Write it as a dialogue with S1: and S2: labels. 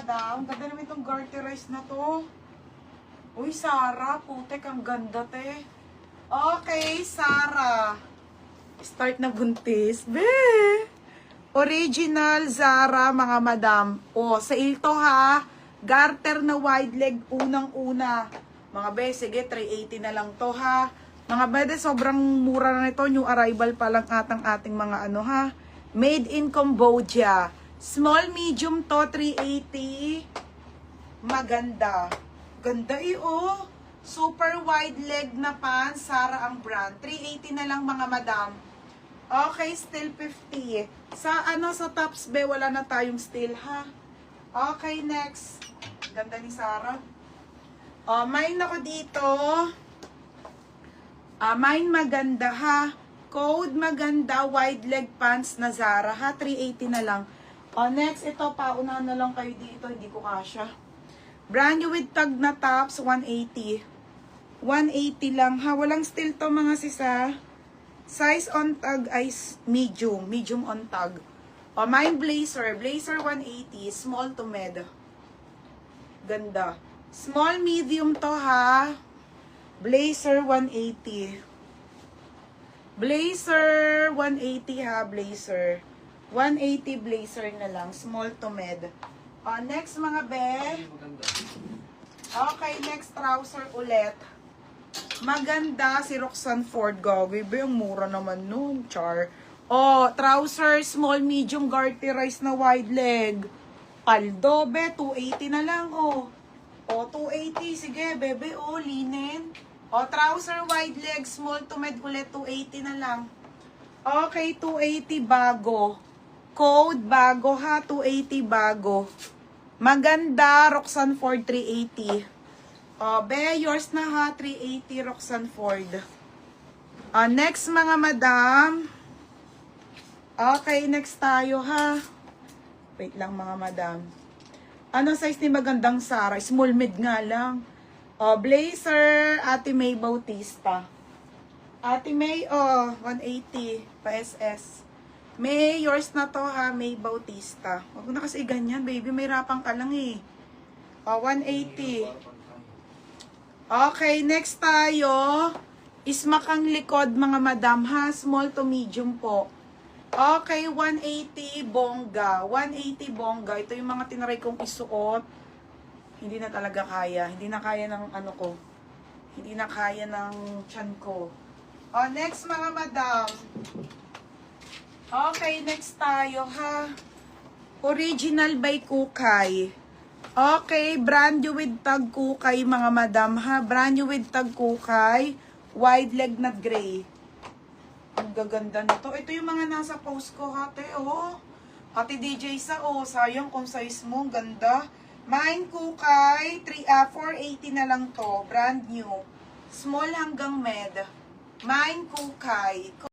S1: madam. Ganda naman itong garterized na to. Uy, Sarah, putek, ang ganda, te. Okay, Sarah. Start na buntis. Be! Original Zara, mga madam. O, sale to ha. Garter na wide leg, unang-una. Mga be, sige, 380 na lang to ha. Mga bede, sobrang mura na nito. New arrival pa lang atang ating mga ano ha. Made in Cambodia. Small, medium to, 380. Maganda. Ganda oh. Super wide leg na pants. Zara ang brand. 380 na lang mga madam. Okay, still 50. Sa tops be, wala na tayong still ha. Okay, next. Ganda ni Sarah. Mine ako dito. Mine maganda ha. Code maganda, wide leg pants na Zara ha. 380 na lang. Next, ito, paunahan na lang kayo dito. Hindi ko kasya. Brand new with tag na tops, 180. 180 lang ha. Walang still to mga sisa. Size on tag ay medium. Medium on tag. Mine blazer. Blazer 180. Small to med. Ganda. Small medium to ha. Blazer 180. Blazer 180 ha. Blazer. 180 blazer na lang. Small to med. Next mga be. Okay, next trouser ulit. Maganda si Roxanne Ford. Gagawin ba yung mura naman nun, char. Trouser, small, medium, garterized na wide leg. Paldo, be, 280 na lang, 280, sige, bebe, linen. Trouser, wide leg, small to med ulit, 280 na lang. Okay, 280 bago. Code bago ha, 280 bago. Maganda, Roxanne Ford, 380. Be, yours na ha, 380 Roxanne Ford. Next mga madam. Okay, next tayo ha. Wait lang mga madam. Ano size ni magandang Sarah? Small mid nga lang. Blazer, Ate May Bautista. Ate May, 180 pa SS. May, yours na to ha, May Bautista. Huwag na kasi ganyan, baby. May rapang ka lang eh. 180. Okay, next tayo. Ismakang likod mga madam ha. Small to medium po. Okay, 180 bongga. 180 bongga. Ito yung mga tinaray kong isuot. Hindi na talaga kaya. Hindi na kaya ng ano ko. Hindi na kaya ng tiyan ko. Next mga madam. Okay, next tayo ha. Original by Kukay. Okay, brand new with tag Kukay mga madam ha. Brand new with tag Kukay. Wide leg na gray. Ang gaganda nito. Ito yung mga nasa post ko hate Ate DJ sayang kung size mo. Ganda. Mine Kukay. 480 na lang to. Brand new. Small hanggang med. Mine Kukay.